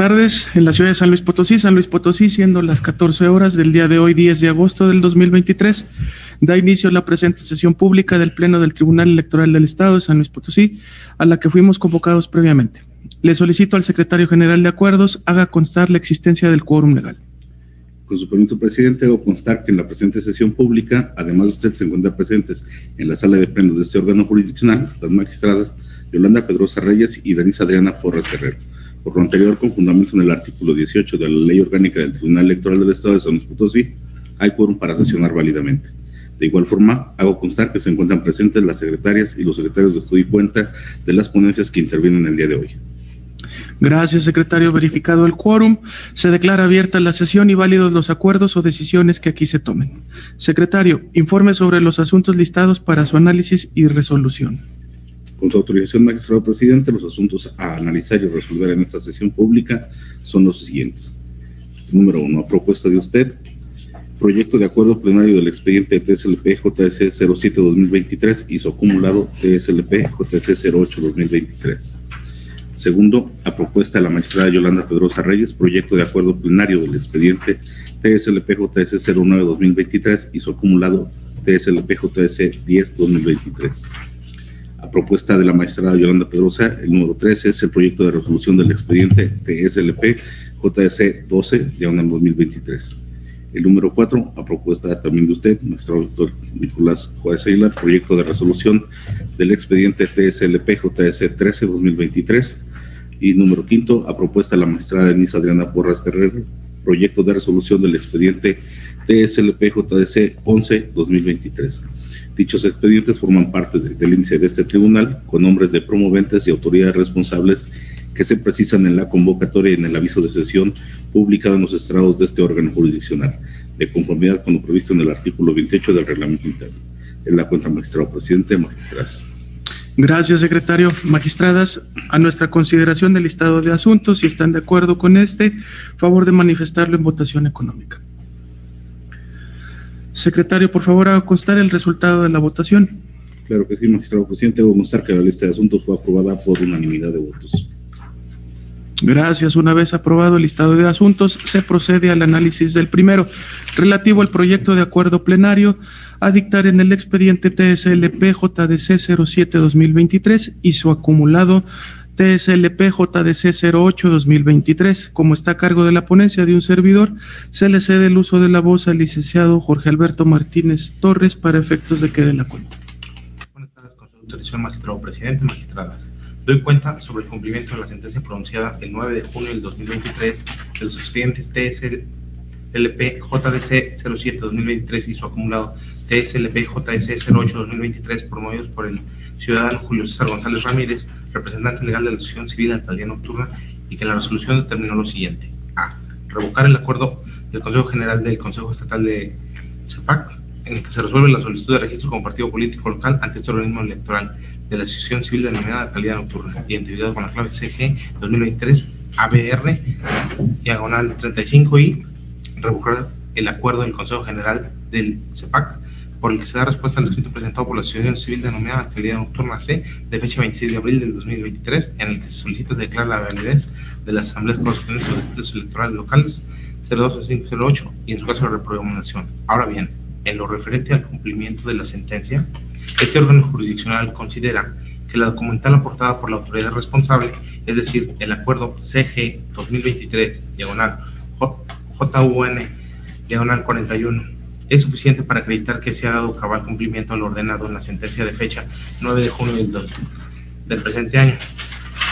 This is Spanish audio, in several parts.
tardes. En la ciudad de San Luis Potosí, siendo las 14 horas del día de hoy, 10 de agosto del 2023, da inicio a la presente sesión pública del Pleno del Tribunal Electoral del Estado de San Luis Potosí, a la que fuimos convocados previamente. Le solicito al Secretario General de Acuerdos haga constar la existencia del quórum legal. Con su permiso, presidente, hago constar que en la presente sesión pública, además de usted, se encuentran presentes en la sala de plenos de este órgano jurisdiccional las magistradas Yolanda Pedrosa Reyes y Denise Adriana Porras Guerrero. Por lo anterior, con fundamento en el artículo 18 de la Ley Orgánica del Tribunal Electoral del Estado de San Luis Potosí, hay quórum para sesionar válidamente. De igual forma, hago constar que se encuentran presentes las secretarias y los secretarios de estudio y cuenta de las ponencias que intervienen el día de hoy. Gracias, secretario. Verificado el quórum, se declara abierta la sesión y válidos los acuerdos o decisiones que aquí se tomen. Secretario, informe sobre los asuntos listados para su análisis y resolución. Con su autorización, magistrado presidente, los asuntos a analizar y resolver en esta sesión pública son los siguientes. Número 1, a propuesta de usted, proyecto de acuerdo plenario del expediente TSLP JS 07-2023 y su acumulado TSLP JS 08-2023. Segundo, a propuesta de la magistrada Yolanda Pedrosa Reyes, proyecto de acuerdo plenario del expediente TSLP JS 09-2023 y su acumulado TSLP JS 10-2023. A propuesta de la magistrada Yolanda Pedrosa, el número 13 es el proyecto de resolución del expediente TSLP JS 12-2023. El número 4, a propuesta también de usted, nuestro doctor Nicolás Juárez Aguilar, proyecto de resolución del expediente TSLP JS 13-2023. Y número 5, a propuesta de la magistrada Denise Adriana Porras Guerrero, proyecto de resolución del expediente TSLP JS 11-2023. Dichos expedientes forman parte del índice de este tribunal con nombres de promoventes y autoridades responsables que se precisan en la convocatoria y en el aviso de sesión publicado en los estrados de este órgano jurisdiccional, de conformidad con lo previsto en el artículo 28 del reglamento interno. Es la cuenta, magistrado presidente, magistradas. Gracias, secretario. Magistradas, a nuestra consideración del listado de asuntos, si están de acuerdo con favor de manifestarlo en votación económica. Secretario, por favor, haga constar el resultado de la votación. Claro que sí, magistrado presidente. Debo constar que la lista de asuntos fue aprobada por unanimidad de votos. Gracias. Una vez aprobado el listado de asuntos, se procede al análisis del primero, relativo al proyecto de acuerdo plenario a dictar en el expediente TSLP JDC 07-2023 y su acumulado TSLP JDC 08-2023. Como está a cargo de la ponencia de un servidor, se le cede el uso de la voz al licenciado Jorge Alberto Martínez Torres para efectos de que dé la cuenta. Buenas tardes, con su autorización, magistrado presidente, magistradas. Doy cuenta sobre el cumplimiento de la sentencia pronunciada el 9 de junio del 2023 de los expedientes TSLP JDC 07-2023 y su acumulado TSLP JDC 08-2023 promovidos por el ciudadano Julio César González Ramírez, representante legal de la Asociación Civil Alcaldía Nocturna, y que la resolución determinó lo siguiente. A. Revocar el acuerdo del Consejo General del Consejo Estatal de CEPAC, en el que se resuelve la solicitud de registro como partido político local ante este organismo electoral de la Asociación Civil denominada Alcaldía Nocturna, identificado con la clave CG 2023 ABR, diagonal 35, y revocar el acuerdo del Consejo General del CEPAC, por el que se da respuesta al escrito presentado por la Asociación Civil denominada Alcaldía Nocturna C, de fecha 26 de abril del 2023, en el que se solicita declarar la validez de las asambleas correspondientes a los distritos electorales locales 02-0508 y en su caso de reprogramación. Ahora bien, en lo referente al cumplimiento de la sentencia, este órgano jurisdiccional considera que la documental aportada por la autoridad responsable, es decir, el acuerdo CG 2023, diagonal JUN, diagonal 41, es suficiente para acreditar que se ha dado cabal cumplimiento a lo ordenado en la sentencia de fecha 9 de junio del presente año,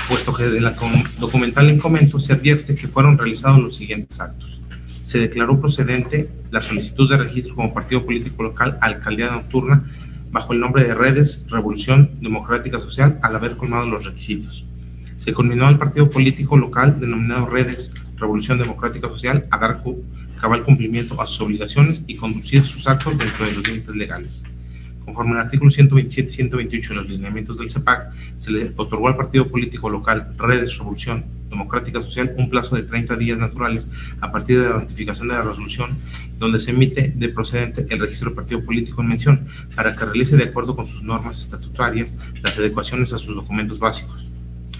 puesto que en la documental en comento se advierte que fueron realizados los siguientes actos. Se declaró procedente la solicitud de registro como partido político local a Alcaldía Nocturna bajo el nombre de Redes Revolución Democrática Social al haber colmado los requisitos. Se conminó al partido político local denominado Redes Revolución Democrática Social a dar cabal cumplimiento a sus obligaciones y conducir sus actos dentro de los límites legales. Conforme al artículo 127 y 128 de los lineamientos del CEPAC, se le otorgó al partido político local Redes Revolución Democrática Social un plazo de 30 días naturales a partir de la notificación de la resolución donde se emite de procedente el registro de partido político en mención para que realice de acuerdo con sus normas estatutarias las adecuaciones a sus documentos básicos.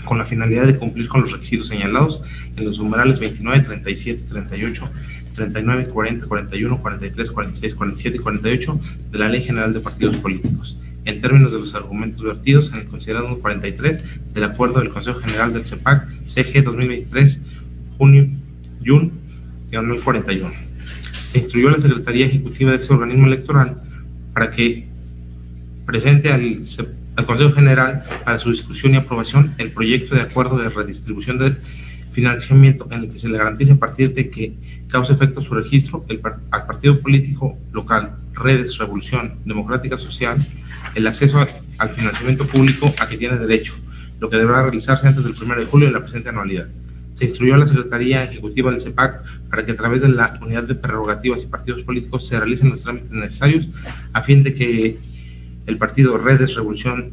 con la finalidad de cumplir con los requisitos señalados en los numerales 29, 37, 38, 39, 40, 41, 43, 46, 47 y 48 de la Ley General de Partidos Políticos, en términos de los argumentos vertidos en el considerado 43 del Acuerdo del Consejo General del CEPAC, CG 2023, junio-41. Se instruyó a la Secretaría Ejecutiva de ese organismo electoral para que presente al Consejo General para su discusión y aprobación el proyecto de acuerdo de redistribución de financiamiento en el que se le garantice a partir de que cause efecto su registro al partido político local, Redes Revolución Democrática Social, el acceso al financiamiento público a que tiene derecho, lo que deberá realizarse antes del 1 de julio de la presente anualidad. Se instruyó a la Secretaría Ejecutiva del CEPAC para que a través de la Unidad de Prerrogativas y Partidos Políticos se realicen los trámites necesarios a fin de que el partido Redes Revolución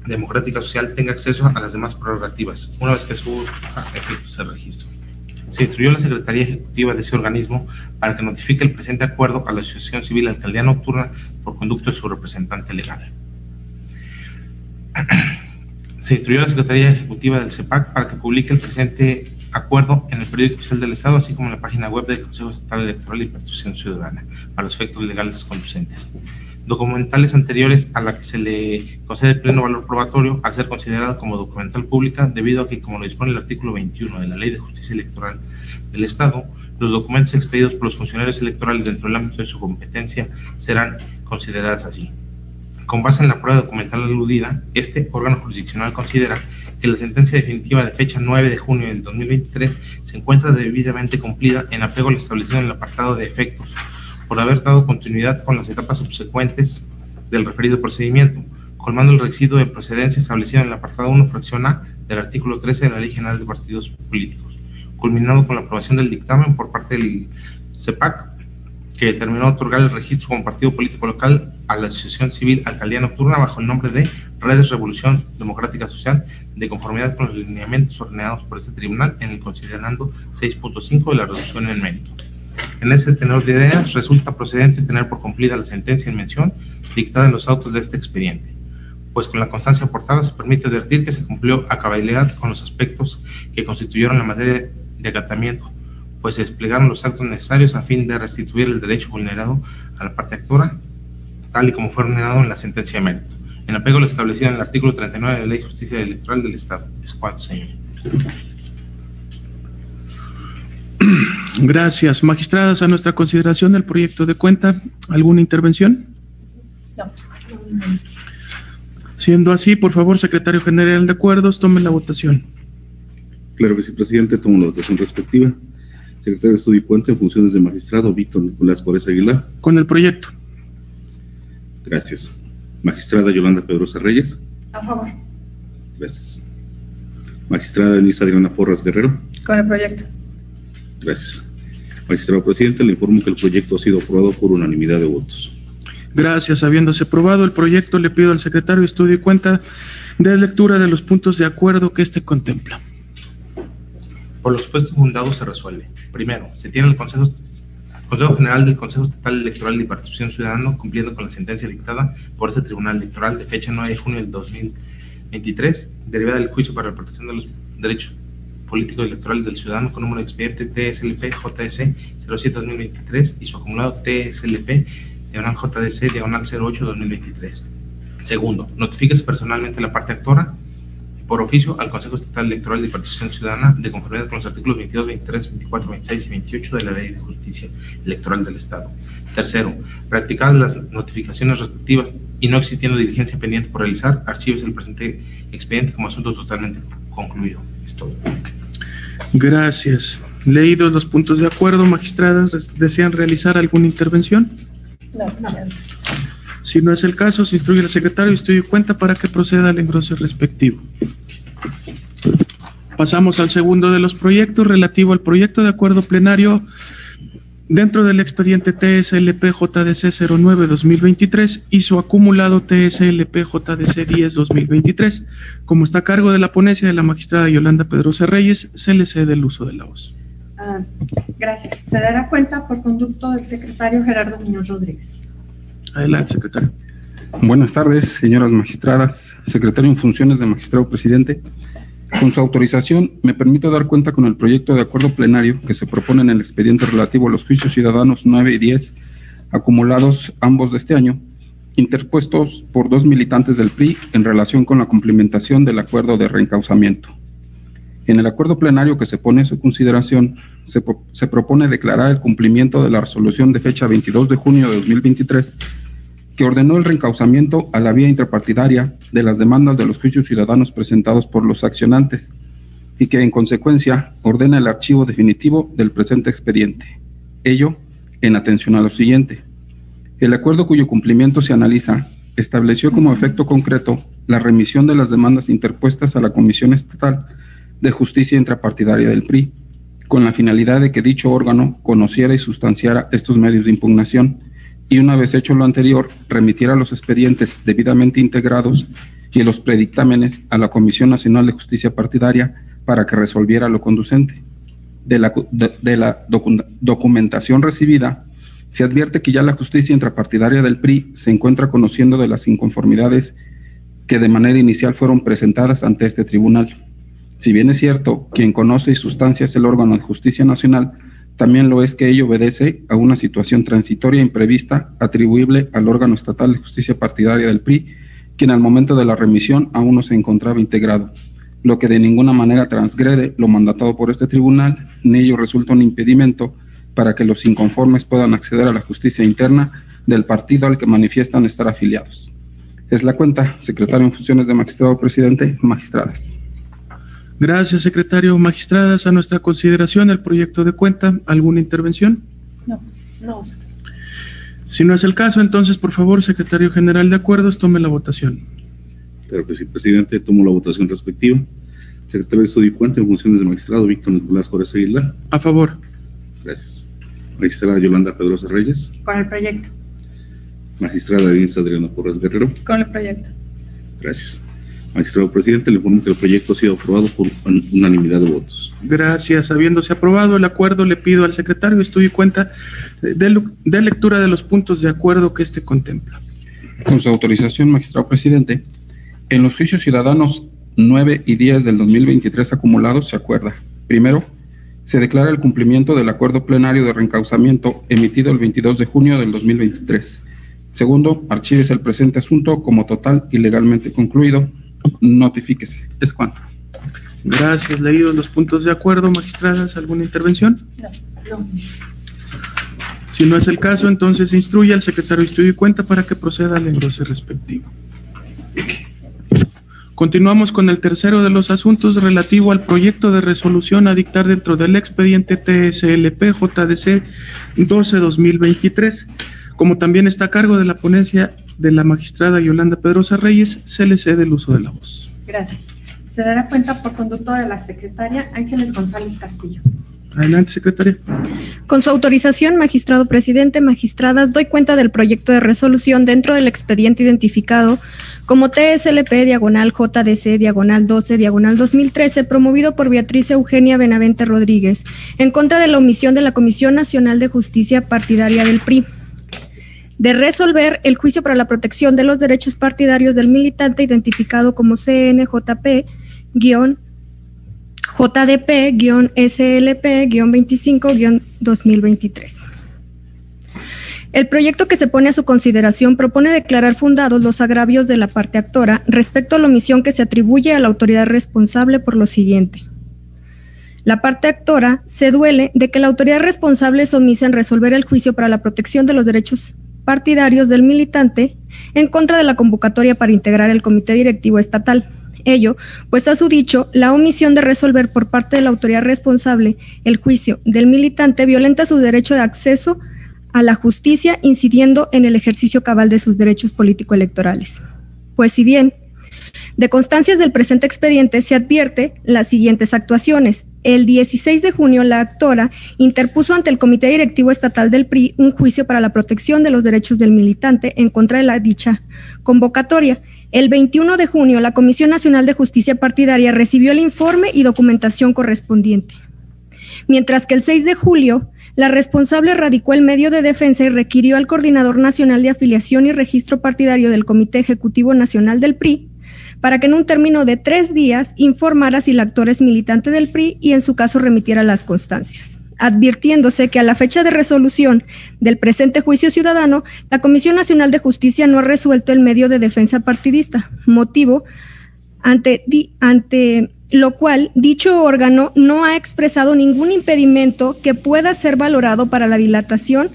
Democrática Social tenga acceso a las demás prerrogativas, una vez que su efecto se registre. Se instruyó a la Secretaría Ejecutiva de ese organismo para que notifique el presente acuerdo a la Asociación Civil Alcaldía Nocturna por conducto de su representante legal. Se instruyó a la Secretaría Ejecutiva del CEPAC para que publique el presente acuerdo en el periódico oficial del Estado, así como en la página web del Consejo Estatal Electoral y Participación Ciudadana, para los efectos legales conducentes. Documentales anteriores a la que se le concede pleno valor probatorio al ser considerado como documental pública, debido a que, como lo dispone el artículo 21 de la Ley de Justicia Electoral del Estado, los documentos expedidos por los funcionarios electorales dentro del ámbito de su competencia serán consideradas así. Con base en la prueba documental aludida, este órgano jurisdiccional considera que la sentencia definitiva de fecha 9 de junio del 2023 se encuentra debidamente cumplida en apego a lo establecido en el apartado de efectos, por haber dado continuidad con las etapas subsecuentes del referido procedimiento, colmando el requisito de procedencia establecido en el apartado 1, fracción A, del artículo 13 de la Ley General de Partidos Políticos, culminado con la aprobación del dictamen por parte del CEPAC, que determinó otorgar el registro como partido político local a la Asociación Civil Alcaldía Nocturna bajo el nombre de Redes Revolución Democrática Social, de conformidad con los lineamientos ordenados por este tribunal en el considerando 6.5 de la reducción en mérito. En ese tenor de ideas, resulta procedente tener por cumplida la sentencia en mención dictada en los autos de este expediente, pues con la constancia aportada se permite advertir que se cumplió a cabalidad con los aspectos que constituyeron la materia de acatamiento, pues se desplegaron los actos necesarios a fin de restituir el derecho vulnerado a la parte actora, tal y como fue ordenado en la sentencia de mérito, en apego a lo establecido en el artículo 39 de la Ley de Justicia Electoral del Estado. Es cuanto, señor. Gracias. Magistradas, a nuestra consideración del proyecto de cuenta, ¿alguna intervención? No. Siendo así, por favor, Secretario General de Acuerdos, tome la votación. Claro que sí, presidente. Tomo la votación respectiva. Secretario de Estudio y Cuenta, en funciones de magistrado, Víctor Nicolás Juárez Aguilar. Con el proyecto. Gracias. Magistrada Yolanda Pedrosa Reyes. A favor. Gracias. Magistrada Denise Adriana Porras Guerrero. Con el proyecto. Gracias. Magistrado presidente, le informo que el proyecto ha sido aprobado por unanimidad de votos. Gracias. Habiéndose aprobado el proyecto, le pido al Secretario de Estudio y Cuenta de lectura de los puntos de acuerdo que éste contempla. Por los puestos fundados se resuelve. Primero, se tiene el Consejo General del Consejo Estatal Electoral y Participación Ciudadana cumpliendo con la sentencia dictada por ese Tribunal Electoral de fecha 9 de junio del 2023, derivada del juicio para la protección de los derechos políticos y electorales del ciudadano con número de expediente TSLP-JS 07-2023 y su acumulado TSLP-JDC-08-2023. Segundo, notifíquese personalmente la parte actora por oficio al Consejo Estatal Electoral y Participación Ciudadana de conformidad con los artículos 22, 23, 24, 26 y 28 de la Ley de Justicia Electoral del Estado. Tercero, practicadas las notificaciones respectivas y no existiendo diligencia pendiente por realizar, archívese el presente expediente como asunto totalmente concluido. Es todo. Gracias. Leídos los puntos de acuerdo, magistradas, ¿desean realizar alguna intervención? No. Si no es el caso, se instruye al Secretario de Estudio y Cuenta para que proceda al engrose respectivo. Pasamos al segundo de los proyectos, relativo al proyecto de acuerdo plenario dentro del expediente TSLP-JDC 09-2023 y su acumulado TSLP-JDC 10-2023. Como está a cargo de la ponencia de la magistrada Yolanda Pedrosa Reyes, se le cede el uso de la voz. Gracias. Se dará cuenta por conducto del secretario Gerardo Muñoz Rodríguez. Adelante, secretario. Buenas tardes, señoras magistradas. Secretario en funciones de magistrado presidente. Con su autorización, me permito dar cuenta con el proyecto de acuerdo plenario que se propone en el expediente relativo a los juicios ciudadanos 9 y 10, acumulados ambos de este año, interpuestos por 2 militantes del PRI en relación con la cumplimentación del acuerdo de reencauzamiento. En el acuerdo plenario que se pone a su consideración, se propone declarar el cumplimiento de la resolución de fecha 22 de junio de 2023, que ordenó el reencauzamiento a la vía intrapartidaria de las demandas de los juicios ciudadanos presentados por los accionantes y que, en consecuencia, ordena el archivo definitivo del presente expediente. Ello en atención a lo siguiente. El acuerdo cuyo cumplimiento se analiza estableció como efecto concreto la remisión de las demandas interpuestas a la Comisión Estatal de Justicia Intrapartidaria del PRI, con la finalidad de que dicho órgano conociera y sustanciara estos medios de impugnación y, una vez hecho lo anterior, remitiera los expedientes debidamente integrados y los predictámenes a la Comisión Nacional de Justicia Partidaria para que resolviera lo conducente. De la documentación recibida, se advierte que ya la justicia intrapartidaria del PRI se encuentra conociendo de las inconformidades que de manera inicial fueron presentadas ante este tribunal. Si bien es cierto, quien conoce y sustancia es el órgano de justicia nacional, también lo es que ello obedece a una situación transitoria imprevista atribuible al órgano estatal de justicia partidaria del PRI, quien al momento de la remisión aún no se encontraba integrado, lo que de ninguna manera transgrede lo mandatado por este tribunal, ni ello resulta un impedimento para que los inconformes puedan acceder a la justicia interna del partido al que manifiestan estar afiliados. Es la cuenta, secretario en funciones de magistrado presidente, magistradas. Gracias, secretario. Magistradas, a nuestra consideración el proyecto de cuenta. ¿Alguna intervención? No. Si no es el caso, entonces, por favor, secretario general de acuerdos, tome la votación. Claro que sí, presidente. Tomo la votación respectiva. Secretario de Estudio y Cuenta en funciones de magistrado, Víctor Nicolás Juárez Aguilar. A favor. Gracias. Magistrada Yolanda Pedrosa Reyes. Con el proyecto. Magistrada Denise Adriana Porras Guerrero. Con el proyecto. Gracias. Magistrado presidente, le informo que el proyecto ha sido aprobado por unanimidad de votos. Gracias. Habiéndose aprobado el acuerdo, le pido al secretario de Estudio y Cuenta de lectura de los puntos de acuerdo que éste contempla. Con su autorización, magistrado presidente, en los juicios ciudadanos 9 y 10 del 2023 acumulados se acuerda. Primero, se declara el cumplimiento del acuerdo plenario de reencauzamiento emitido el 22 de junio del 2023. Segundo, archívese el presente asunto como total y legalmente concluido. Notifíquese. Es cuanto. Gracias. Leídos los puntos de acuerdo, magistradas, ¿alguna intervención? No. Si no es el caso, entonces instruye al secretario de Estudio y Cuenta para que proceda al engrose respectivo. Continuamos con el tercero de los asuntos relativo al proyecto de resolución a dictar dentro del expediente TSLP JDC 12-2023. Como también está a cargo de la ponencia de la magistrada Yolanda Pedrosa Reyes, se le cede el uso de la voz. Gracias. Se dará cuenta por conducto de la secretaria Ángeles González Castillo. Adelante, secretaria. Con su autorización, magistrado presidente, magistradas, doy cuenta del proyecto de resolución dentro del expediente identificado como TSLP-JDC-12-2013, promovido por Beatriz Eugenia Benavente Rodríguez, en contra de la omisión de la Comisión Nacional de Justicia Partidaria del PRI, de resolver el juicio para la protección de los derechos partidarios del militante identificado como CNJDP-SLP-25-2023. El proyecto que se pone a su consideración propone declarar fundados los agravios de la parte actora respecto a la omisión que se atribuye a la autoridad responsable por lo siguiente. La parte actora se duele de que la autoridad responsable se omisa en resolver el juicio para la protección de los derechos partidarios del militante en contra de la convocatoria para integrar el comité directivo estatal. Ello, pues a su dicho, la omisión de resolver por parte de la autoridad responsable el juicio del militante violenta su derecho de acceso a la justicia, incidiendo en el ejercicio cabal de sus derechos político-electorales. Pues si bien de constancias del presente expediente se advierte las siguientes actuaciones. El 16 de junio, la actora interpuso ante el Comité Directivo Estatal del PRI un juicio para la protección de los derechos del militante en contra de la dicha convocatoria. El 21 de junio, la Comisión Nacional de Justicia Partidaria recibió el informe y documentación correspondiente. Mientras que el 6 de julio, la responsable radicó el medio de defensa y requirió al Coordinador Nacional de Afiliación y Registro Partidario del Comité Ejecutivo Nacional del PRI para que en un término de 3 días informara si el actor es militante del PRI y en su caso remitiera las constancias, advirtiéndose que a la fecha de resolución del presente juicio ciudadano, la Comisión Nacional de Justicia no ha resuelto el medio de defensa partidista, motivo ante lo cual dicho órgano no ha expresado ningún impedimento que pueda ser valorado para la dilatación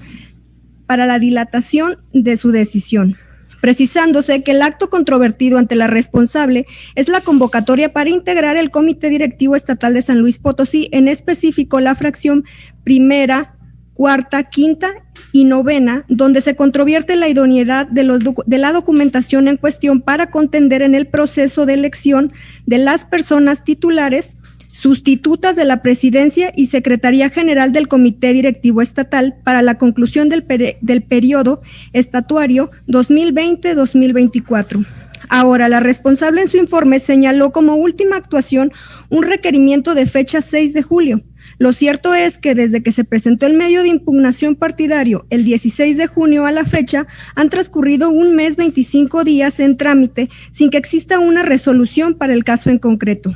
de su decisión, precisándose que el acto controvertido ante la responsable es la convocatoria para integrar el Comité Directivo Estatal de San Luis Potosí, en específico la fracción primera, cuarta, quinta y novena, donde se controvierte la idoneidad de la documentación en cuestión para contender en el proceso de elección de las personas titulares, sustitutas de la Presidencia y Secretaría General del Comité Directivo Estatal para la conclusión del periodo estatuario 2020-2024. Ahora, la responsable en su informe señaló como última actuación un requerimiento de fecha 6 de julio. Lo cierto es que desde que se presentó el medio de impugnación partidario el 16 de junio a la fecha, han transcurrido 1 mes 25 días en trámite sin que exista una resolución para el caso en concreto.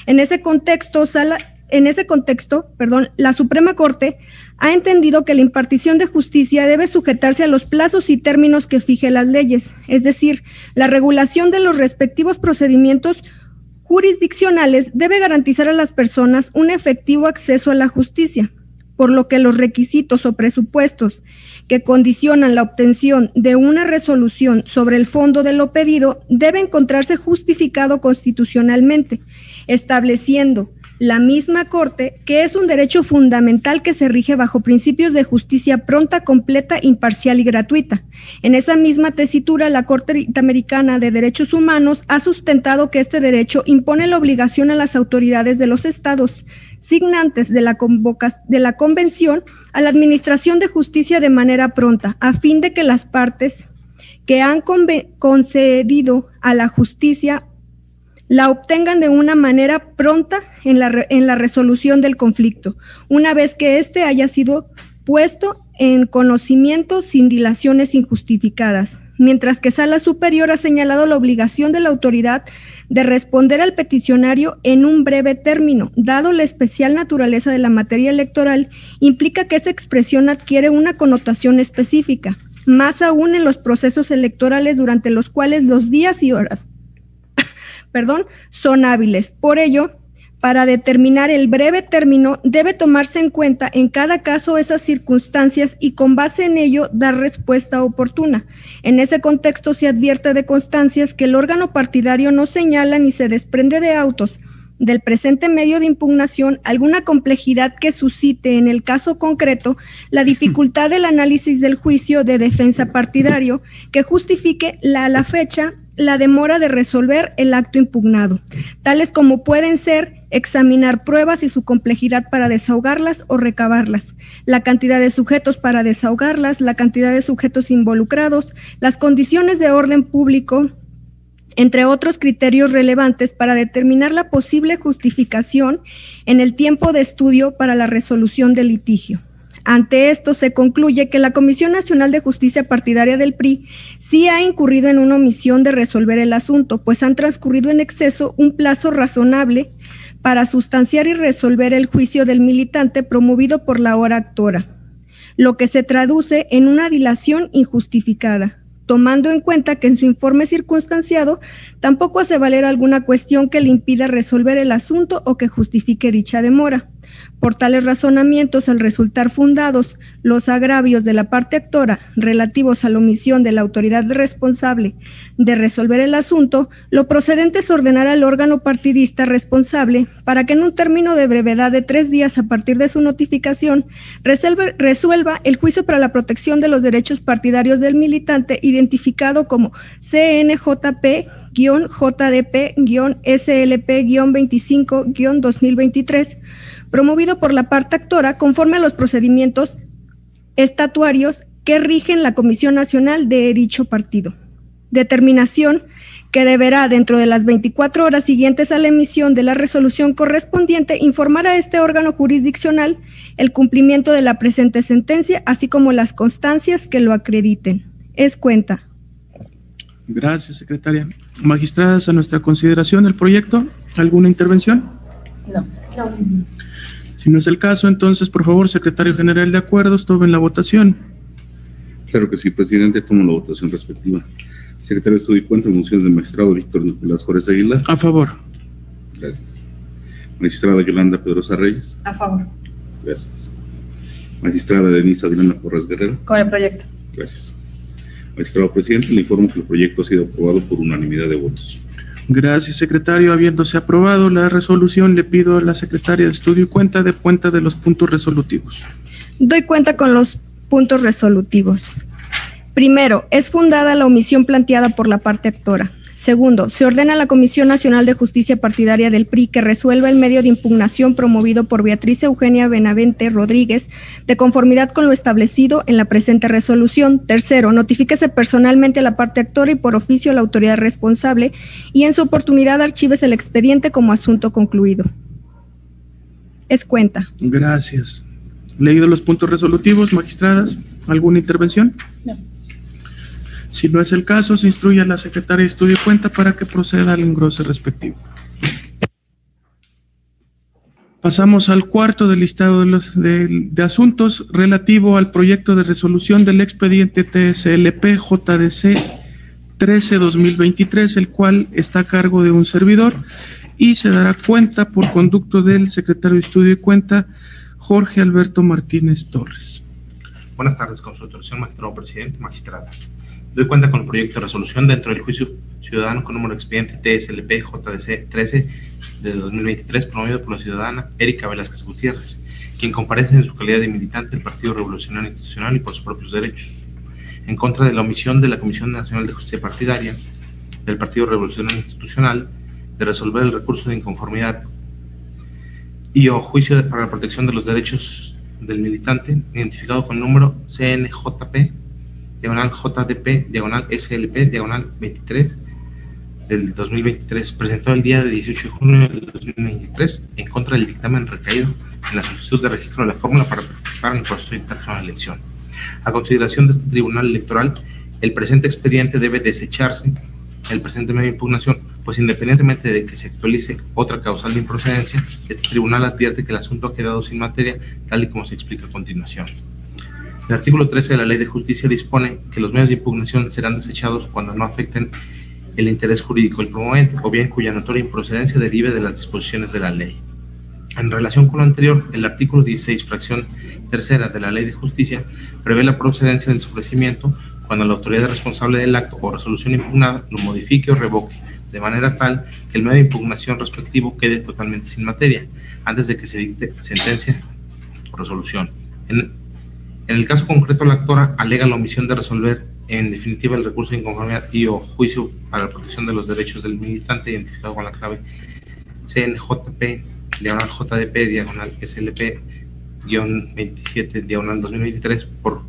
En ese contexto, la Suprema Corte ha entendido que la impartición de justicia debe sujetarse a los plazos y términos que fije las leyes, es decir, la regulación de los respectivos procedimientos jurisdiccionales debe garantizar a las personas un efectivo acceso a la justicia, por lo que los requisitos o presupuestos que condicionan la obtención de una resolución sobre el fondo de lo pedido debe encontrarse justificado constitucionalmente, estableciendo la misma Corte que es un derecho fundamental que se rige bajo principios de justicia pronta, completa, imparcial y gratuita. En esa misma tesitura, la Corte Interamericana de Derechos Humanos ha sustentado que este derecho impone la obligación a las autoridades de los estados signantes de la Convención a la administración de justicia de manera pronta, a fin de que las partes que han concedido a la justicia la obtengan de una manera pronta en la resolución del conflicto, una vez que éste haya sido puesto en conocimiento sin dilaciones injustificadas, mientras que Sala Superior ha señalado la obligación de la autoridad de responder al peticionario en un breve término, dado la especial naturaleza de la materia electoral, implica que esa expresión adquiere una connotación específica, más aún en los procesos electorales durante los cuales los días y horas son hábiles. Por ello, para determinar el breve término, debe tomarse en cuenta en cada caso esas circunstancias y con base en ello dar respuesta oportuna. En ese contexto se advierte de constancias que el órgano partidario no señala ni se desprende de autos del presente medio de impugnación alguna complejidad que suscite en el caso concreto la dificultad del análisis del juicio de defensa partidario que justifique a la fecha la demora de resolver el acto impugnado, tales como pueden ser examinar pruebas y su complejidad para desahogarlas o recabarlas, la cantidad de sujetos para desahogarlas, la cantidad de sujetos involucrados, las condiciones de orden público, entre otros criterios relevantes para determinar la posible justificación en el tiempo de estudio para la resolución del litigio. Ante esto se concluye que la Comisión Nacional de Justicia Partidaria del PRI sí ha incurrido en una omisión de resolver el asunto, pues han transcurrido en exceso un plazo razonable para sustanciar y resolver el juicio del militante promovido por la hora actora, lo que se traduce en una dilación injustificada, tomando en cuenta que en su informe circunstanciado tampoco hace valer alguna cuestión que le impida resolver el asunto o que justifique dicha demora. Por tales razonamientos, al resultar fundados los agravios de la parte actora relativos a la omisión de la autoridad responsable de resolver el asunto, lo procedente es ordenar al órgano partidista responsable para que en un término de brevedad de 3 días a partir de su notificación resuelva el juicio para la protección de los derechos partidarios del militante identificado como CNJP-JDP-SLP-25-2023, promovido por la parte actora conforme a los procedimientos estatuarios que rigen la Comisión Nacional de dicho partido. Determinación que deberá, dentro de las 24 horas siguientes a la emisión de la resolución correspondiente, informar a este órgano jurisdiccional el cumplimiento de la presente sentencia, así como las constancias que lo acrediten. Es cuenta. Gracias, secretaria. Magistradas, a nuestra consideración el proyecto. ¿Alguna intervención? No. Si no es el caso, entonces, por favor, secretario general de acuerdos, tomen la votación. Claro que sí, presidente. Tomo la votación respectiva. Secretario de Estudio y Cuenta, mociones del magistrado Víctor Nicolás Juárez Aguilar. A favor. Gracias. Magistrada Yolanda Pedrosa Reyes. A favor. Gracias. Magistrada Denise Adriana Porras Guerrero. Con el proyecto. Gracias. Magistrado presidente, le informo que el proyecto ha sido aprobado por unanimidad de votos. Gracias, secretario. Habiéndose aprobado la resolución, le pido a la secretaria de Estudio y Cuenta de cuenta de los puntos resolutivos. Doy cuenta con los puntos resolutivos. Primero, es fundada la omisión planteada por la parte actora. Segundo, se ordena a la Comisión Nacional de Justicia Partidaria del PRI que resuelva el medio de impugnación promovido por Beatriz Eugenia Benavente Rodríguez de conformidad con lo establecido en la presente resolución. Tercero, notifíquese personalmente a la parte actora y por oficio a la autoridad responsable y en su oportunidad archívese el expediente como asunto concluido. Es cuenta. Gracias. Leído los puntos resolutivos, magistradas, ¿alguna intervención? No. Si no es el caso, se instruye a la secretaria de Estudio y Cuenta para que proceda al engrose respectivo. Pasamos al cuarto del listado de asuntos relativo al proyecto de resolución del expediente TSLP JDC 13-2023, el cual está a cargo de un servidor y se dará cuenta por conducto del secretario de Estudio y Cuenta, Jorge Alberto Martínez Torres. Buenas tardes, con su autorización, magistrado presidente, magistradas. Doy cuenta con el proyecto de resolución dentro del juicio ciudadano con número de expediente TSLP JDC 13 de 2023, promovido por la ciudadana Erika Velázquez Gutiérrez, quien comparece en su calidad de militante del Partido Revolucionario Institucional y por sus propios derechos, en contra de la omisión de la Comisión Nacional de Justicia Partidaria del Partido Revolucionario Institucional de resolver el recurso de inconformidad y o juicio para la protección de los derechos del militante, identificado con el número CNJP /JDP /SLP /23 del 2023, presentado el día de 18 de junio del 2023 en contra del dictamen recaído en la solicitud de registro de la fórmula para participar en el proceso interno de elección. A consideración de este tribunal electoral, el presente expediente debe desecharse el presente medio de impugnación, pues independientemente de que se actualice otra causal de improcedencia, este tribunal advierte que el asunto ha quedado sin materia, tal y como se explica a continuación. El artículo 13 de la Ley de Justicia dispone que los medios de impugnación serán desechados cuando no afecten el interés jurídico del promovente o bien cuya notoria improcedencia derive de las disposiciones de la ley. En relación con lo anterior, el artículo 16, fracción tercera de la Ley de Justicia prevé la procedencia del ofrecimiento cuando la autoridad responsable del acto o resolución impugnada lo modifique o revoque, de manera tal que el medio de impugnación respectivo quede totalmente sin materia, antes de que se dicte sentencia o resolución. En el caso concreto, la actora alega la omisión de resolver en definitiva el recurso de inconformidad y o juicio para la protección de los derechos del militante, identificado con la clave CNJP /JDP /SLP-27 /2023 por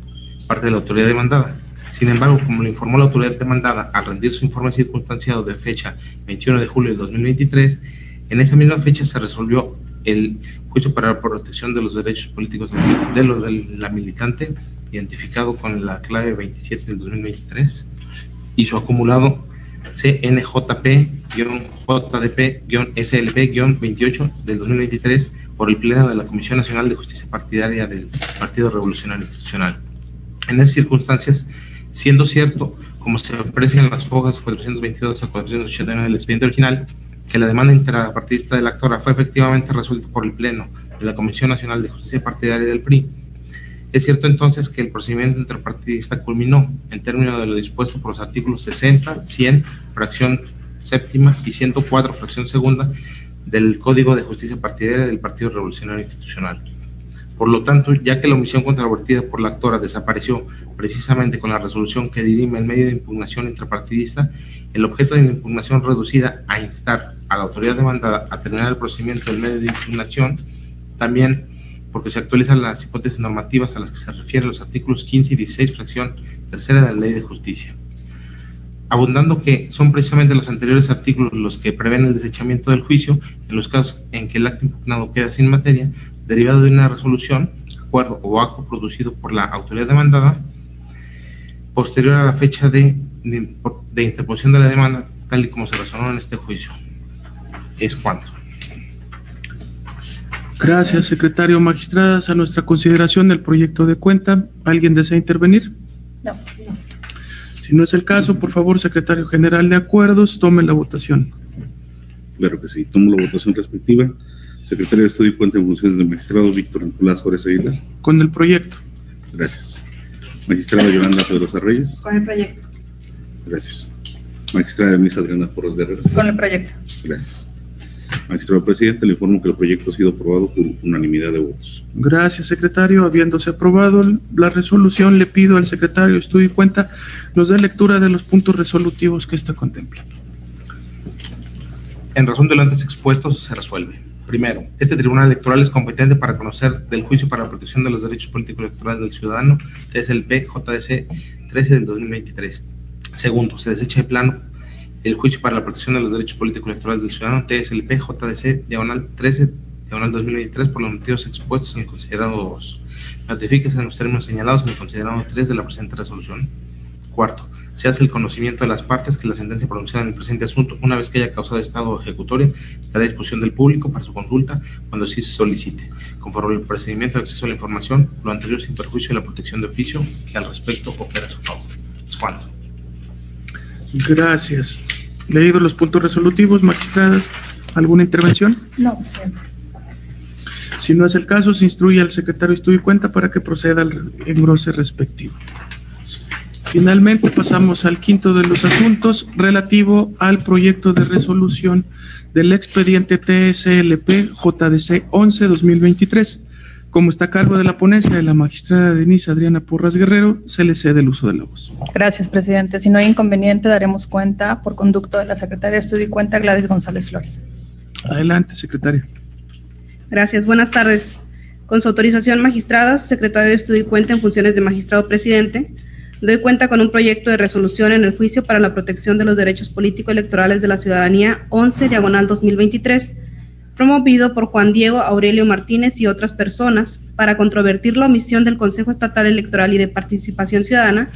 parte de la autoridad demandada. Sin embargo, como lo informó la autoridad demandada al rendir su informe circunstanciado de fecha 21 de julio de 2023, en esa misma fecha se resolvió el juicio para la protección de los derechos políticos de la militante, identificado con la clave 27 del 2023, y su acumulado CNJP-JDP-SLP-28 del 2023 por el Pleno de la Comisión Nacional de Justicia Partidaria del Partido Revolucionario Institucional. En esas circunstancias, siendo cierto, como se aprecia en las hojas 422 a 489 del expediente original, que la demanda intrapartidista de la actora fue efectivamente resuelta por el Pleno de la Comisión Nacional de Justicia Partidaria del PRI, es cierto entonces que el procedimiento intrapartidista culminó en términos de lo dispuesto por los artículos 60, 100, fracción séptima y 104, fracción segunda del Código de Justicia Partidaria del Partido Revolucionario Institucional. Por lo tanto, ya que la omisión controvertida por la actora desapareció precisamente con la resolución que dirime el medio de impugnación intrapartidista, el objeto de la impugnación reducida a instar a la autoridad demandada a terminar el procedimiento del medio de impugnación, también porque se actualizan las hipótesis normativas a las que se refieren los artículos 15 y 16, fracción tercera de la Ley de Justicia. Abundando que son precisamente los anteriores artículos los que prevén el desechamiento del juicio en los casos en que el acto impugnado queda sin materia, derivado de una resolución, acuerdo o acto producido por la autoridad demandada, posterior a la fecha de de interposición de la demanda, tal y como se razonó en este juicio. Es cuanto. Gracias, secretario. Magistradas, a nuestra consideración el proyecto de cuenta. ¿Alguien desea intervenir? No. Si no es el caso, por favor, secretario general de acuerdos, tome la votación. Claro que sí. Tomo la votación respectiva. Secretario de Estudio y Cuenta en funciones de magistrado, Víctor Nicolás Juárez Aguilar. Con el proyecto. Gracias. Magistrada Yolanda Pedrosa Reyes. Con el proyecto. Gracias. Magistrada Denise Adriana Porras Guerrero. Con el proyecto. Gracias. Magistrado presidente, le informo que el proyecto ha sido aprobado por unanimidad de votos. Gracias, secretario. Habiéndose aprobado la resolución, le pido al secretario de Estudio y Cuenta nos dé lectura de los puntos resolutivos que ésta contempla. En razón de lo antes expuesto, se resuelve. Primero, este Tribunal Electoral es competente para conocer del Juicio para la Protección de los Derechos Políticos Electorales del Ciudadano, TSLP JDC 13 del 2023. Segundo, se desecha de plano el Juicio para la Protección de los Derechos Políticos Electorales del Ciudadano, TSLP JDC diagonal 13 diagonal 2023 por los motivos expuestos en el considerado 2. Notifíquese en los términos señalados en el considerado 3 de la presente resolución. Cuarto, se hace el conocimiento de las partes que la sentencia pronunciada en el presente asunto, una vez que haya causado estado ejecutorio, estará a disposición del público para su consulta cuando así se solicite, conforme al procedimiento de acceso a la información, lo anterior sin perjuicio de la protección de oficio que al respecto opera a su favor. Es cuanto. Gracias. Leídos los puntos resolutivos, magistradas, ¿alguna intervención? No, presidente. Si no es el caso, se instruye al secretario de Estudio y Cuenta para que proceda al engrose respectivo. Finalmente, pasamos al quinto de los asuntos relativo al proyecto de resolución del expediente TSLP JDC 11-2023. Como está a cargo de la ponencia de la magistrada Denise Adriana Porras Guerrero, se le cede el uso de la voz. Gracias, presidente. Si no hay inconveniente, daremos cuenta por conducto de la secretaria de Estudio y Cuenta, Gladys González Flores. Adelante, secretaria. Gracias. Buenas tardes. Con su autorización, magistradas, secretario de Estudio y Cuenta en funciones de magistrado presidente, doy cuenta con un proyecto de resolución en el juicio para la protección de los derechos político-electorales de la ciudadanía 11/2023, promovido por Juan Diego Aurelio Martínez y otras personas para controvertir la omisión del Consejo Estatal Electoral y de Participación Ciudadana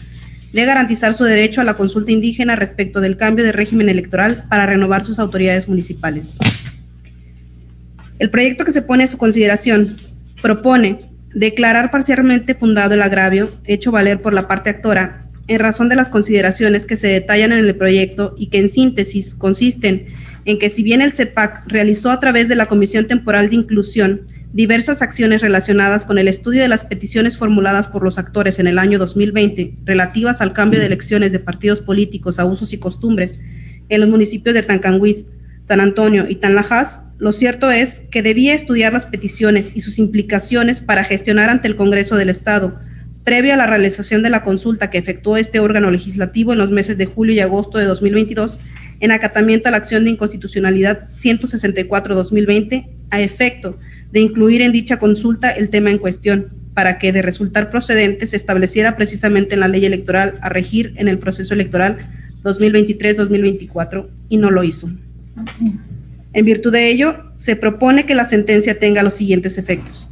de garantizar su derecho a la consulta indígena respecto del cambio de régimen electoral para renovar sus autoridades municipales. El proyecto que se pone a su consideración propone declarar parcialmente fundado el agravio hecho valer por la parte actora en razón de las consideraciones que se detallan en el proyecto y que en síntesis consisten en que si bien el CEPAC realizó a través de la Comisión Temporal de Inclusión diversas acciones relacionadas con el estudio de las peticiones formuladas por los actores en el año 2020 relativas al cambio de elecciones de partidos políticos a usos y costumbres en los municipios de Tancanhuitz, San Antonio y Tanlajas, lo cierto es que debía estudiar las peticiones y sus implicaciones para gestionar ante el Congreso del Estado, previo a la realización de la consulta que efectuó este órgano legislativo en los meses de julio y agosto de 2022, en acatamiento a la acción de inconstitucionalidad 164/2020, a efecto de incluir en dicha consulta el tema en cuestión, para que, de resultar procedente, se estableciera precisamente en la ley electoral a regir en el proceso electoral 2023-2024, y no lo hizo. En virtud de ello, se propone que la sentencia tenga los siguientes efectos.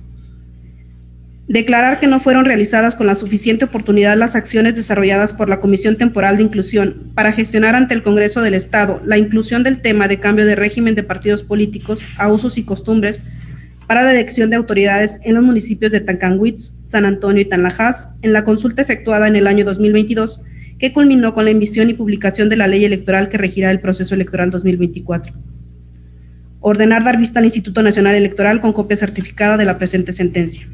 Declarar que no fueron realizadas con la suficiente oportunidad las acciones desarrolladas por la Comisión Temporal de Inclusión para gestionar ante el Congreso del Estado la inclusión del tema de cambio de régimen de partidos políticos a usos y costumbres para la elección de autoridades en los municipios de Tancanhuitz, San Antonio y Tanlajas en la consulta efectuada en el año 2022, que culminó con la emisión y publicación de la ley electoral que regirá el proceso electoral 2024. Ordenar dar vista al Instituto Nacional Electoral con copia certificada de la presente sentencia.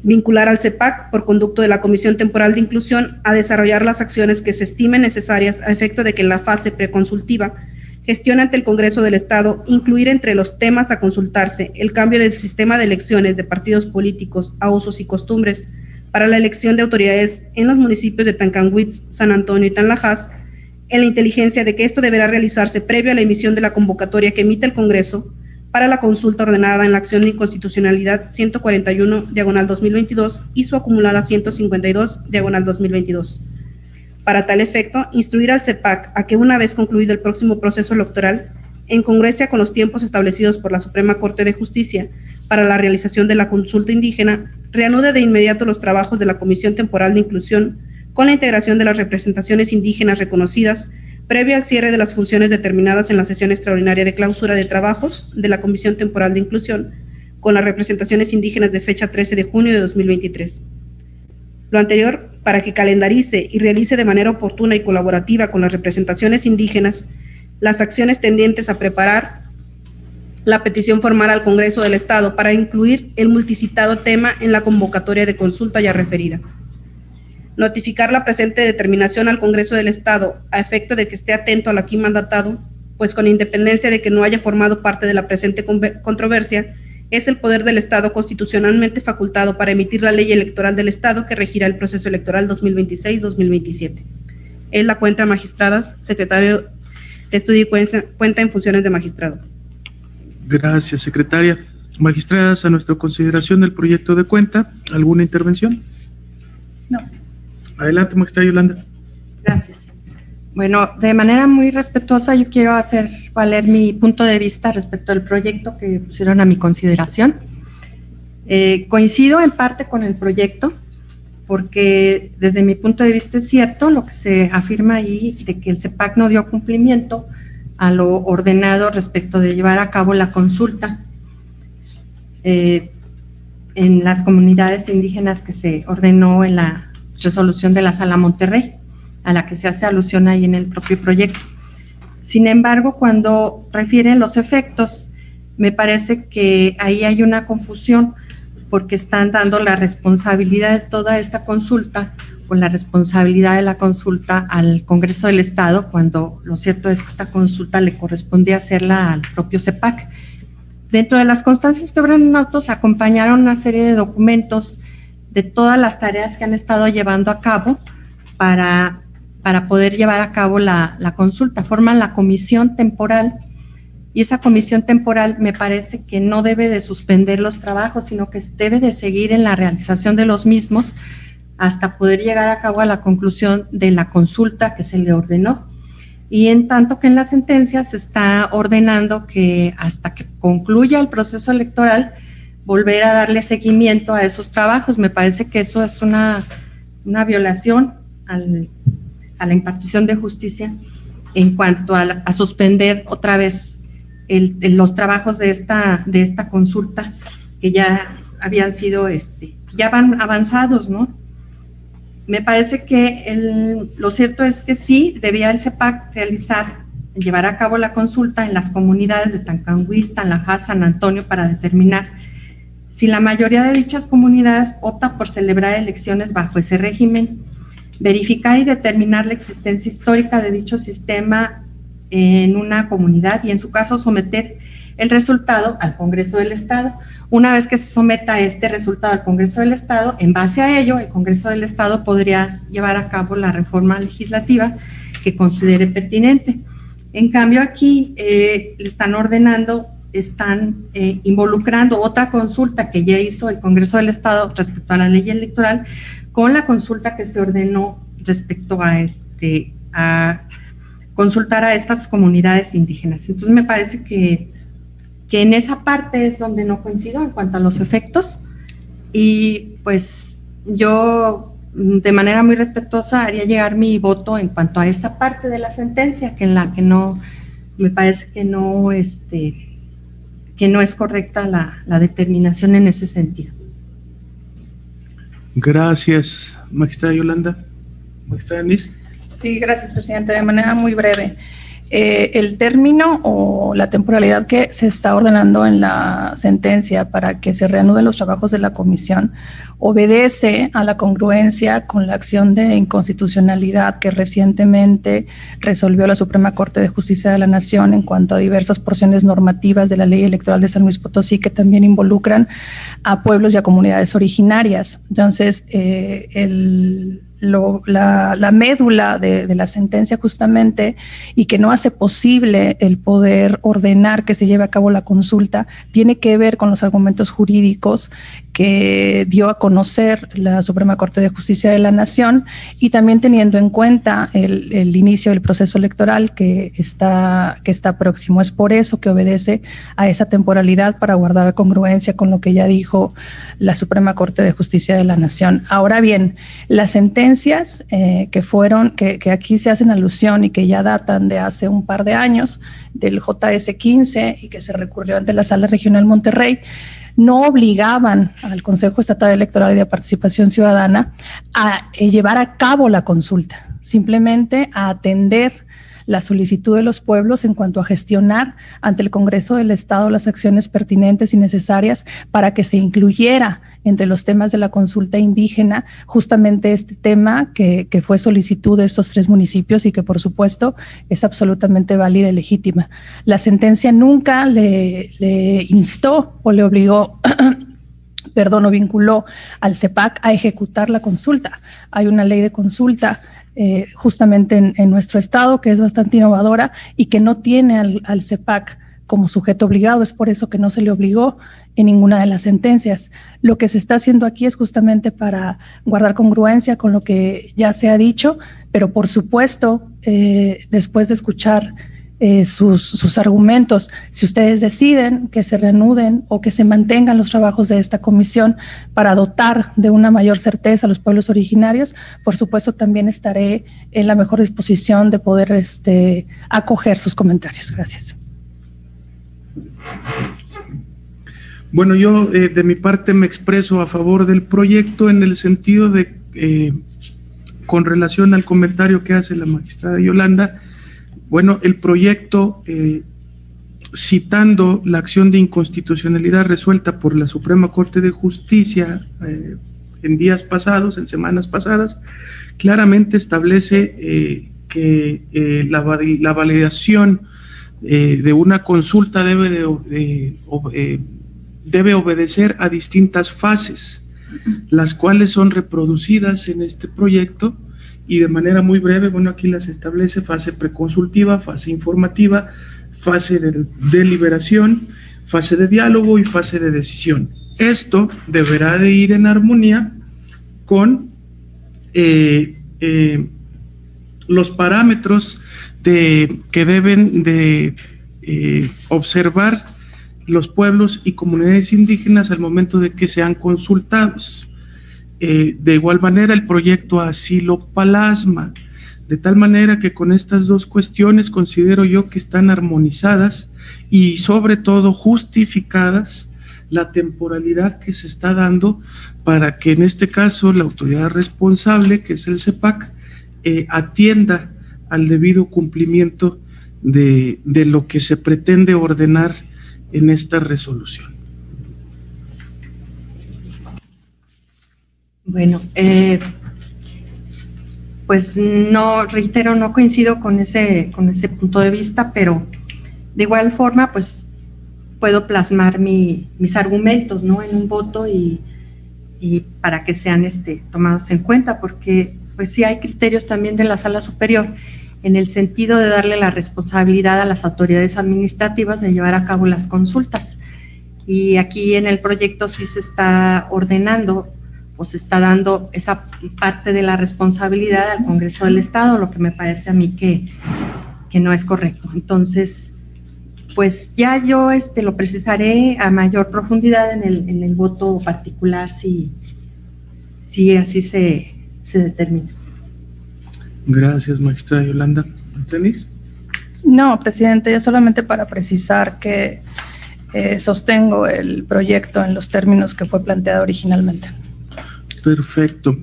Vincular al CEPAC, por conducto de la Comisión Temporal de Inclusión, a desarrollar las acciones que se estimen necesarias a efecto de que en la fase preconsultiva gestione ante el Congreso del Estado incluir entre los temas a consultarse el cambio del sistema de elecciones de partidos políticos a usos y costumbres para la elección de autoridades en los municipios de Tancanhuitz, San Antonio y Tanlajas, en la inteligencia de que esto deberá realizarse previo a la emisión de la convocatoria que emite el Congreso para la consulta ordenada en la acción de inconstitucionalidad 141/2022 y su acumulada 152/2022. Para tal efecto, instruir al CEPAC a que, una vez concluido el próximo proceso electoral, en congruencia con los tiempos establecidos por la Suprema Corte de Justicia para la realización de la consulta indígena, reanude de inmediato los trabajos de la Comisión Temporal de Inclusión con la integración de las representaciones indígenas reconocidas, previo al cierre de las funciones determinadas en la sesión extraordinaria de clausura de trabajos de la Comisión Temporal de Inclusión, con las representaciones indígenas de fecha 13 de junio de 2023. Lo anterior para que calendarice y realice de manera oportuna y colaborativa con las representaciones indígenas las acciones tendientes a preparar la petición formal al Congreso del Estado para incluir el multicitado tema en la convocatoria de consulta ya referida. Notificar la presente determinación al Congreso del Estado a efecto de que esté atento a lo aquí mandatado, pues con independencia de que no haya formado parte de la presente controversia, es el poder del Estado constitucionalmente facultado para emitir la ley electoral del Estado que regirá el proceso electoral 2026-2027. Es la cuenta magistradas, secretario de Estudio y Cuenta en funciones de magistrado. Gracias, secretaria. Magistradas, a nuestra consideración del proyecto de cuenta, ¿alguna intervención? No. Adelante, magistrada Yolanda. Gracias. Bueno, de manera muy respetuosa, yo quiero hacer valer mi punto de vista respecto al proyecto que pusieron a mi consideración. Coincido en parte con el proyecto, porque desde mi punto de vista es cierto lo que se afirma ahí de que el CEPAC no dio cumplimiento a lo ordenado respecto de llevar a cabo la consulta en las comunidades indígenas que se ordenó en la resolución de la Sala Monterrey, a la que se hace alusión ahí en el propio proyecto. Sin embargo, cuando refieren los efectos, me parece que ahí hay una confusión, porque están dando la responsabilidad de toda esta consulta, o la responsabilidad de la consulta al Congreso del Estado, cuando lo cierto es que esta consulta le corresponde hacerla al propio CEPAC. Dentro de las constancias que obran en autos acompañaron una serie de documentos de todas las tareas que han estado llevando a cabo para poder llevar a cabo la consulta. Forman la comisión temporal, y esa comisión temporal me parece que no debe de suspender los trabajos, sino que debe de seguir en la realización de los mismos hasta poder llegar a cabo a la conclusión de la consulta que se le ordenó. Y en tanto que en la sentencia se está ordenando que hasta que concluya el proceso electoral, volver a darle seguimiento a esos trabajos. Me parece que eso es una violación a la impartición de justicia en cuanto a suspender otra vez los trabajos de esta consulta, que ya habían sido, ya van avanzados, ¿no? Me parece que lo cierto es que sí, debía el CEPAC llevar a cabo la consulta en las comunidades de Tancanguis, Tanlajá, San Antonio, para determinar si la mayoría de dichas comunidades opta por celebrar elecciones bajo ese régimen, verificar y determinar la existencia histórica de dicho sistema en una comunidad y en su caso someter el resultado al Congreso del Estado. Una vez que se someta este resultado al Congreso del Estado, en base a ello, el Congreso del Estado podría llevar a cabo la reforma legislativa que considere pertinente. En cambio, aquí le están ordenando, involucrando otra consulta que ya hizo el Congreso del Estado respecto a la ley electoral con la consulta que se ordenó respecto a consultar a estas comunidades indígenas. Entonces me parece que en esa parte es donde no coincido en cuanto a los efectos, y pues yo de manera muy respetuosa haría llegar mi voto en cuanto a esa parte de la sentencia, que en la que no, me parece que no es correcta la determinación en ese sentido. Gracias, magistrada Yolanda. Magistrada Nis. Sí, gracias, presidente. De manera muy breve. El término o la temporalidad que se está ordenando en la sentencia para que se reanuden los trabajos de la comisión obedece a la congruencia con la acción de inconstitucionalidad que recientemente resolvió la Suprema Corte de Justicia de la Nación en cuanto a diversas porciones normativas de la Ley Electoral de San Luis Potosí que también involucran a pueblos y a comunidades originarias. Entonces, la médula de la sentencia justamente, y que no hace posible el poder ordenar que se lleve a cabo la consulta, tiene que ver con los argumentos jurídicos que dio a conocer la Suprema Corte de Justicia de la Nación, y también teniendo en cuenta el inicio del proceso electoral que está próximo. Es por eso que obedece a esa temporalidad, para guardar congruencia con lo que ya dijo la Suprema Corte de Justicia de la Nación. Ahora bien, las sentencias que aquí se hacen alusión y que ya datan de hace un par de años, del JS 15, y que se recurrió ante la Sala Regional Monterrey, no obligaban al Consejo Estatal Electoral y de Participación Ciudadana a llevar a cabo la consulta, simplemente a atender la solicitud de los pueblos en cuanto a gestionar ante el Congreso del Estado las acciones pertinentes y necesarias para que se incluyera entre los temas de la consulta indígena justamente este tema que fue solicitud de estos 3 municipios y que por supuesto es absolutamente válida y legítima. La sentencia nunca le instó o le obligó o vinculó al CEPAC a ejecutar la consulta. Hay una ley de consulta justamente en nuestro estado que es bastante innovadora y que no tiene al CEPAC como sujeto obligado. Es por eso que no se le obligó en ninguna de las sentencias. Lo que se está haciendo aquí es justamente para guardar congruencia con lo que ya se ha dicho, pero por supuesto, después de escuchar sus argumentos, si ustedes deciden que se reanuden o que se mantengan los trabajos de esta comisión para dotar de una mayor certeza a los pueblos originarios, por supuesto también estaré en la mejor disposición de poder acoger sus comentarios. Gracias. Bueno, yo de mi parte me expreso a favor del proyecto en el sentido de, con relación al comentario que hace la magistrada Yolanda, bueno, el proyecto, citando la acción de inconstitucionalidad resuelta por la Suprema Corte de Justicia en días pasados, en semanas pasadas, claramente establece que la validación de una consulta debe obedecer a distintas fases, las cuales son reproducidas en este proyecto y de manera muy breve, bueno, aquí las establece: fase preconsultiva, fase informativa, fase de deliberación, fase de diálogo y fase de decisión. Esto deberá de ir en armonía con los parámetros que deben de observar los pueblos y comunidades indígenas al momento de que sean consultados. De igual manera, el proyecto así lo plasma, de tal manera que con estas dos cuestiones considero yo que están armonizadas y sobre todo justificadas la temporalidad que se está dando para que en este caso la autoridad responsable, que es el CEPAC, atienda al debido cumplimiento de lo que se pretende ordenar en esta resolución. Bueno, pues no, reitero, no coincido con ese punto de vista, pero de igual forma, pues puedo plasmar mis argumentos, ¿no?, en un voto y para que sean tomados en cuenta, porque pues sí hay criterios también de la Sala Superior en el sentido de darle la responsabilidad a las autoridades administrativas de llevar a cabo las consultas. Y aquí en el proyecto sí se está ordenando o se está dando esa parte de la responsabilidad al Congreso del Estado, lo que me parece a mí que no es correcto. Entonces, pues ya yo lo precisaré a mayor profundidad en el voto particular si así se determina. Gracias, magistrada Yolanda. ¿Tenis? No, presidente, yo solamente para precisar que sostengo el proyecto en los términos que fue planteado originalmente. Perfecto.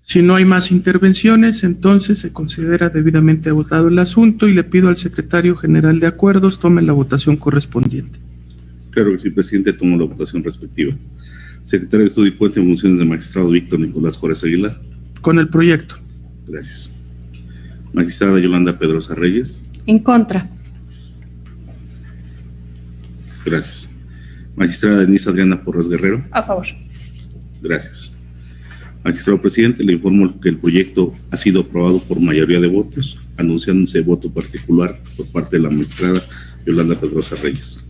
Si no hay más intervenciones, entonces se considera debidamente votado el asunto y le pido al secretario general de Acuerdos tome la votación correspondiente. Claro que sí, presidente, tomo la votación respectiva. Secretario de Estudio y Cuenta en funciones de magistrado Víctor Nicolás Juárez Aguilar. Con el proyecto. Gracias. Magistrada Yolanda Pedrosa Reyes. En contra. Gracias. Magistrada Denise Adriana Porras Guerrero. A favor. Gracias. Magistrado presidente, le informo que el proyecto ha sido aprobado por mayoría de votos, anunciándose voto particular por parte de la magistrada Yolanda Pedrosa Reyes.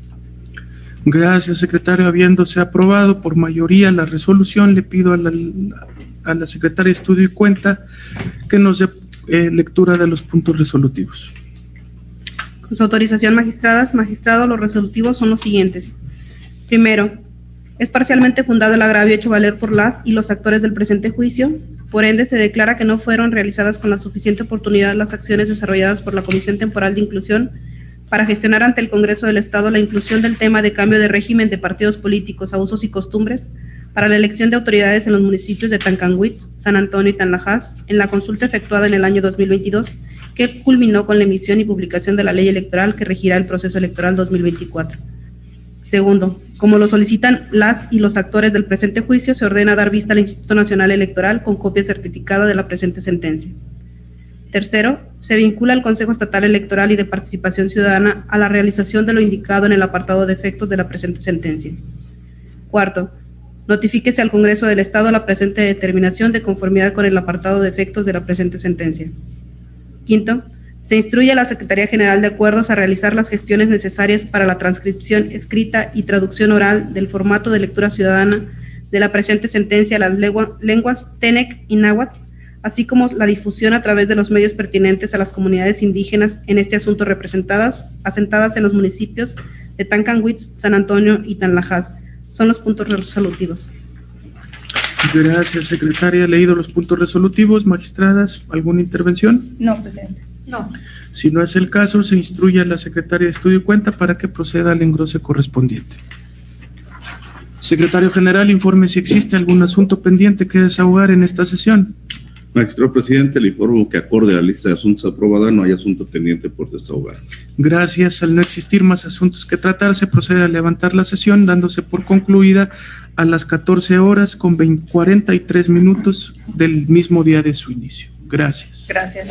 Gracias, secretario. Habiéndose aprobado por mayoría la resolución, le pido a la secretaria de Estudio y Cuenta que nos dé lectura de los puntos resolutivos. Con su autorización, magistrado, los resolutivos son los siguientes. Primero, es parcialmente fundado el agravio hecho valer por las y los actores del presente juicio. Por ende, se declara que no fueron realizadas con la suficiente oportunidad las acciones desarrolladas por la Comisión Temporal de Inclusión para gestionar ante el Congreso del Estado la inclusión del tema de cambio de régimen de partidos políticos a usos y costumbres para la elección de autoridades en los municipios de Tancanwitz, San Antonio y Tanlajas, en la consulta efectuada en el año 2022, que culminó con la emisión y publicación de la ley electoral que regirá el proceso electoral 2024. Segundo, como lo solicitan las y los actores del presente juicio, se ordena dar vista al Instituto Nacional Electoral con copia certificada de la presente sentencia. Tercero, se vincula al Consejo Estatal Electoral y de Participación Ciudadana a la realización de lo indicado en el apartado de efectos de la presente sentencia. Cuarto, notifíquese al Congreso del Estado la presente determinación de conformidad con el apartado de efectos de la presente sentencia. Quinto, se instruye a la Secretaría General de Acuerdos a realizar las gestiones necesarias para la transcripción escrita y traducción oral del formato de lectura ciudadana de la presente sentencia a las lenguas Tenec y Náhuatl, así como la difusión a través de los medios pertinentes a las comunidades indígenas en este asunto asentadas en los municipios de Tancanwitz, San Antonio y Tanlajas. Son los puntos resolutivos. Gracias, secretaria. Leído los puntos resolutivos. Magistradas, ¿alguna intervención? No, presidente. No. Si no es el caso, se instruye a la secretaria de Estudio y Cuenta para que proceda al engrose correspondiente. Secretario General, informe si existe algún asunto pendiente que desahogar en esta sesión. Magistrado presidente, le informo que acorde a la lista de asuntos aprobada no hay asunto pendiente por desahogar. Gracias. Al no existir más asuntos que tratar, se procede a levantar la sesión, dándose por concluida a las 14 horas con 43 minutos del mismo día de su inicio. Gracias. Gracias.